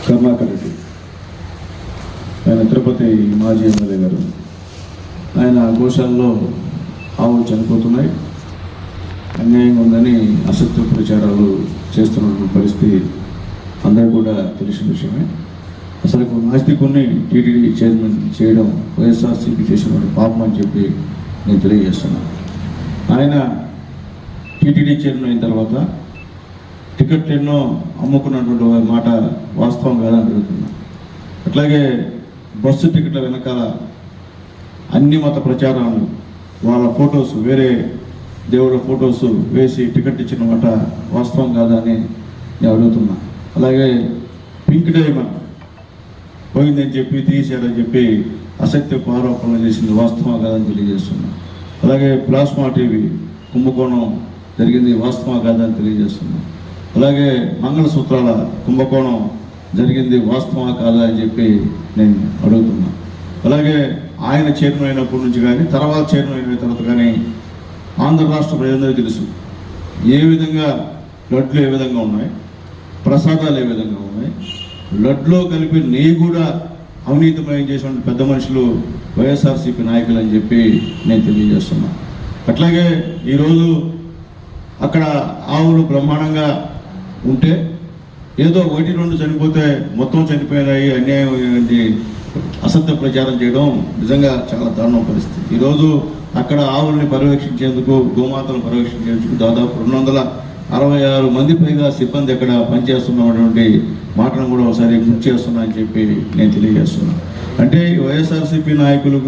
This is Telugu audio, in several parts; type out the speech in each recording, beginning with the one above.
కరుణాకర్ రెడ్డి, ఆయన తిరుపతి మాజీ ఎమ్మెల్యే గారు. ఆయన గోశాలలో ఆవులు చనిపోతున్నాయి, అన్యాయంగా ఉందని అసత్య ప్రచారాలు చేస్తున్న పరిస్థితి అందరూ కూడా తెలిసిన విషయమే. అసలు నాస్తికుని టీటీడీ చైర్మన్ చేయడం వైఎస్ఆర్సీపీ చేసినటువంటి పాపం అని చెప్పి నేను తెలియజేస్తున్నాను. ఆయన టీటీడీ చైర్మన్ అయిన తర్వాత టికెట్లు ఎన్నో అమ్ముకున్నటువంటి మాట వాస్తవం కాదని అడుగుతున్నా. అట్లాగే బస్సు టికెట్ల వెనకాల అన్ని మత ప్రచారాలు, వాళ్ళ ఫొటోస్, వేరే దేవుళ్ళ ఫొటోస్ వేసి టికెట్ ఇచ్చిన మాట వాస్తవం కాదని నేను అడుగుతున్నా. అలాగే పింక్ డైమండ్ పోయిందని చెప్పి తీసారని చెప్పి అసత్యపు ఆరోపణలు చేసింది వాస్తవం కాదని తెలియజేస్తున్నా. అలాగే ప్లాస్మా టీవీ కుంభకోణం జరిగింది వాస్తవం కాదని తెలియజేస్తున్నా. అలాగే మంగళసూత్రాల కుంభకోణం జరిగింది వాస్తవం కాదా అని చెప్పి నేను అడుగుతున్నా. అలాగే ఆయన చైర్మన్ అయినప్పటి నుంచి కానీ తర్వాత చైర్మన్ అయిన తర్వాత కానీ ఆంధ్ర రాష్ట్ర ప్రజలందరికీ తెలుసు ఏ విధంగా లడ్లు ఏ విధంగా ఉన్నాయి, ప్రసాదాలు ఏ విధంగా ఉన్నాయి. లడ్లో కలిపి నెయ్యి కూడా అవినీతిమయం చేసిన పెద్ద మనుషులు వైఎస్ఆర్సీపీ నాయకులు అని చెప్పి నేను తెలియజేస్తున్నా. అట్లాగే ఈరోజు అక్కడ ఆవులు బ్రహ్మాండంగా ఉంటే ఏదో 1-2 చనిపోతే మొత్తం చనిపోయినాయి, అన్యాయం అసత్య ప్రచారం చేయడం నిజంగా చాలా దారుణ పరిస్థితి. ఈరోజు అక్కడ ఆవుల్ని పర్యవేక్షించేందుకు, గోమాతలను పర్యవేక్షించేందుకు దాదాపు 266 మంది పైగా సిబ్బంది అక్కడ పనిచేస్తున్నటువంటి మాటను కూడా ఒకసారి గుర్తు చేస్తున్నా అని చెప్పి నేను తెలియజేస్తున్నాను. అంటే వైఎస్ఆర్సీపీ నాయకులు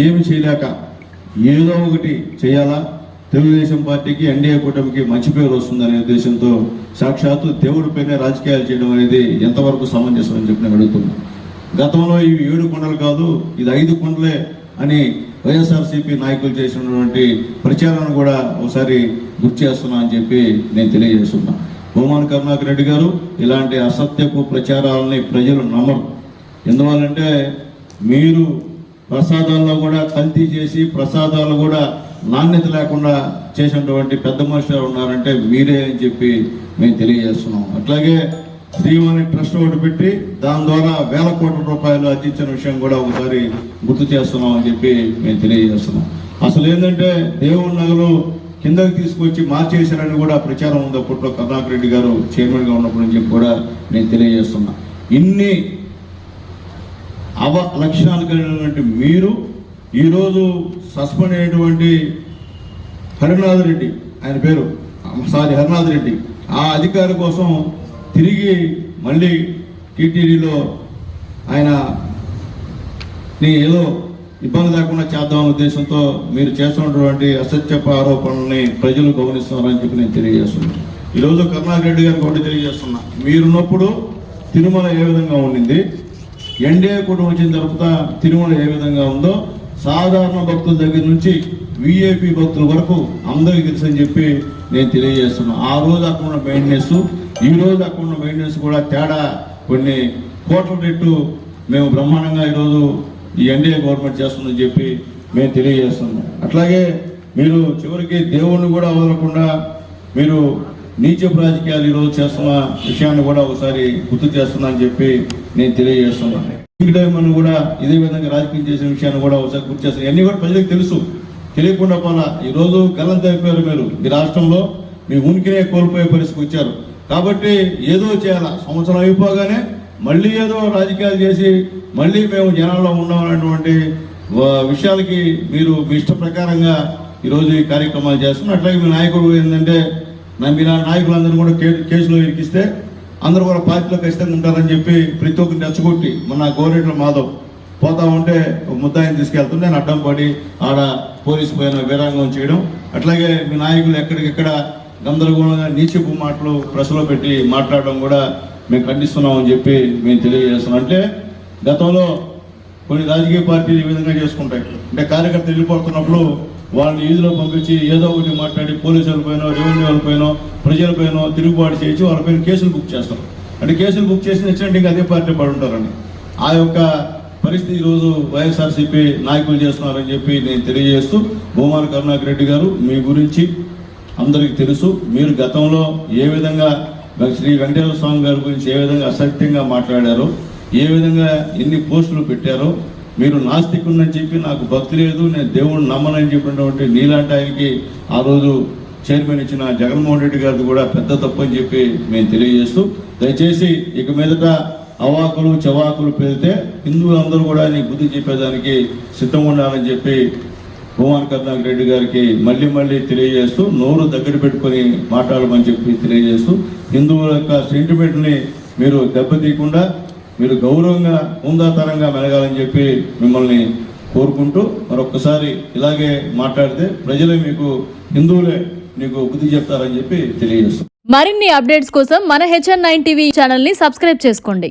ఏమి చేయలేక ఏదో ఒకటి చేయాలా, తెలుగుదేశం పార్టీకి, ఎన్డీఏ కూటమికి మంచి పేరు వస్తుందనే ఉద్దేశంతో సాక్షాత్తు దేవుడిపైనే రాజకీయాలు చేయడం అనేది ఎంతవరకు సమంజసం అని చెప్పి నేను అడుగుతున్నాను. గతంలో ఇవి 7 కొండలు కాదు, ఇది 5 కొండలే అని వైఎస్ఆర్సీపీ నాయకులు చేసినటువంటి ప్రచారాన్ని కూడా ఒకసారి గుర్తు చేస్తున్నా అని చెప్పి నేను తెలియజేస్తున్నా. భూమాన కరుణాకర్ రెడ్డి గారు, ఇలాంటి అసత్యపు ప్రచారాలని ప్రజలు నమ్మరు. ఎందువల్లంటే మీరు ప్రసాదాల్లో కూడా కల్తీ చేసి, ప్రసాదాలు కూడా నాణ్యత లేకుండా చేసినటువంటి పెద్ద మనుషులు ఉన్నారంటే మీరే అని చెప్పి మేము తెలియజేస్తున్నాం. అట్లాగే శ్రీవాణి ట్రస్ట్ ఒకటి పెట్టి దాని ద్వారా వేల కోట్ల రూపాయలు అర్జించిన విషయం కూడా ఒకసారి గుర్తు చేస్తున్నాం అని చెప్పి మేము తెలియజేస్తున్నాం. అసలు ఏంటంటే దేవుడి నగలు కిందకి తీసుకొచ్చి మార్చేశారని కూడా ప్రచారం ఉంది అప్పట్లో కరుణాకర్ రెడ్డి గారు చైర్మన్గా ఉన్నప్పటి నుంచి కూడా నేను తెలియజేస్తున్నా. ఇన్ని లక్షణాలు కలిగినటువంటి మీరు ఈరోజు సస్పెండ్ అయినటువంటి హరినాథ్ రెడ్డి, ఆయన పేరు హరినాథ్ రెడ్డి, ఆ అధికారి కోసం తిరిగి మళ్ళీ టీటీడీలో ఆయన ఏదో ఇబ్బంది లేకుండా చేద్దామనే ఉద్దేశంతో మీరు చేస్తున్నటువంటి అసత్యప ఆరోపణల్ని ప్రజలు గమనిస్తున్నారని చెప్పి నేను తెలియజేస్తున్నాను. ఈరోజు కరుణాకర్ రెడ్డి గారికి ఒకటి తెలియజేస్తున్నా. మీరున్నప్పుడు తిరుమల ఏ విధంగా ఉండింది, ఎన్డీఏ కూటమి వచ్చిన తర్వాత తిరుమల ఏ విధంగా ఉందో సాధారణ భక్తుల దగ్గర నుంచి విఐపి భక్తుల వరకు అందరికీ తెలుసు అని చెప్పి నేను తెలియజేస్తున్నాను. ఆ రోజు అక్కడ ఉన్న మెయింటెనెన్స్, ఈ రోజు అక్కడ ఉన్న మెయింటెనెన్స్ కూడా తేడా కొన్ని కోట్ల రెట్లు మేము బ్రహ్మాండంగా ఈరోజు ఈ ఎన్డీఏ గవర్నమెంట్ చేస్తుందని చెప్పి మేము తెలియజేస్తున్నాం. అట్లాగే మీరు చివరికి దేవుణ్ణి కూడా వదలకుండా మీరు నీచపు రాజకీయాలు ఈరోజు చేస్తున్న విషయాన్ని కూడా ఒకసారి గుర్తు చేస్తున్నా అని చెప్పి నేను తెలియజేస్తున్నాను. డైమండ్ కూడా ఇదే విధంగా రాజకీయం చేసిన విషయాన్ని కూడా ఒకసారి గుర్తు చేస్తాను. ఇవన్నీ కూడా ప్రజలకు తెలుసు, తెలియకుండా పోలా. ఈరోజు గల్లంత అయిపోయారు మీరు. ఈ రాష్ట్రంలో మీ ఉనికినే కోల్పోయే పరిస్థితికి వచ్చారు. కాబట్టి ఏదో చేయాలా, సంవత్సరం అయిపోగానే మళ్ళీ ఏదో రాజకీయాలు చేసి మళ్ళీ మేము జనాల్లో ఉన్నామనేటువంటి విషయాలకి మీరు మీ ఇష్ట ప్రకారంగా ఈరోజు ఈ కార్యక్రమాలు చేస్తున్నారు. అట్లాగే మీ నాయకుడు ఏంటంటే మీ నాయకులందరూ కూడా కేసులో ఇరికిస్తే అందరూ కూడా పార్టీలో ఖచ్చితంగా ఉంటారని చెప్పి ప్రతి ఒక్కరిని రెచ్చగొట్టి మన గోరెట్ల మాధవ్ పోతా ఉంటే ముద్దాయిని తీసుకెళ్తుంటే నేను అడ్డం పడి ఆడ పోలీసు పైన వీరాంగం చేయడం. అట్లాగే మీ నాయకులు ఎక్కడికెక్కడ గందరగోళంగా నీచపు మాటలు ప్రెస్లో పెట్టి మాట్లాడడం కూడా మేము ఖండిస్తున్నామని చెప్పి మేము తెలియజేస్తున్నాం. అంటే గతంలో కొన్ని రాజకీయ పార్టీలు ఈ విధంగా చేసుకుంటాయి. అంటే కార్యకర్తలు వెళ్ళిపోతున్నప్పుడు వాళ్ళని ఈదులో పంపించి ఏదో ఒకటి మాట్లాడి పోలీసులపైనో, రెవెన్యూ వాళ్ళపైనో, ప్రజలపైనో తిరుగుబాటు చేయించి వాళ్ళపైన కేసులు బుక్ చేస్తారు. అంటే కేసులు బుక్ చేసి ఇచ్చినట్టు అదే పార్టీ పడి ఉంటారని ఆ యొక్క పరిస్థితి ఈరోజు వైఎస్ఆర్సీపీ నాయకులు చేస్తున్నారని చెప్పి నేను తెలియజేస్తూ, భూమాన కరుణాకర్ రెడ్డి గారు, మీ గురించి అందరికీ తెలుసు. మీరు గతంలో ఏ విధంగా శ్రీ వెంకటేశ్వర స్వామి గారి గురించి ఏ విధంగా అసత్యంగా మాట్లాడారో, ఏ విధంగా ఎన్ని పోస్టులు పెట్టారో, మీరు నాస్తికుని చెప్పి నాకు భక్తి లేదు, నేను దేవుడిని నమ్మనని చెప్పినటువంటి నీలాంటి ఆయనకి ఆ రోజు చైర్మన్ ఇచ్చిన జగన్మోహన్ రెడ్డి గారిది కూడా పెద్ద తప్పు అని చెప్పి మేము తెలియజేస్తూ, దయచేసి ఇక మీదట అవాకులు చవాకులు పెడితే హిందువులందరూ కూడా నీకు బుద్ధి చెప్పేదానికి సిద్ధంగా ఉండాలని చెప్పి భువన్ కరుణాకర్ రెడ్డి గారికి మళ్ళీ మళ్ళీ తెలియజేస్తూ, నోరు దగ్గర పెట్టుకొని మాట్లాడమని చెప్పి తెలియజేస్తూ, హిందువుల యొక్క సెంటిమెంట్ని మీరు దెబ్బతీయకుండా మీరు గౌరవంగా హుందాతరంగా మెలగాలని చెప్పి మిమ్మల్ని కోరుకుంటూ, మరొక్కసారి ఇలాగే మాట్లాడితే ప్రజలే మీకు హిందువులే నీకు బుద్ధి చెప్తారని చెప్పి తెలియజేస్తాం. మరిన్ని అప్డేట్స్ కోసం మన HN9 టీవీ ఛానల్ ని సబ్స్క్రైబ్ చేసుకోండి.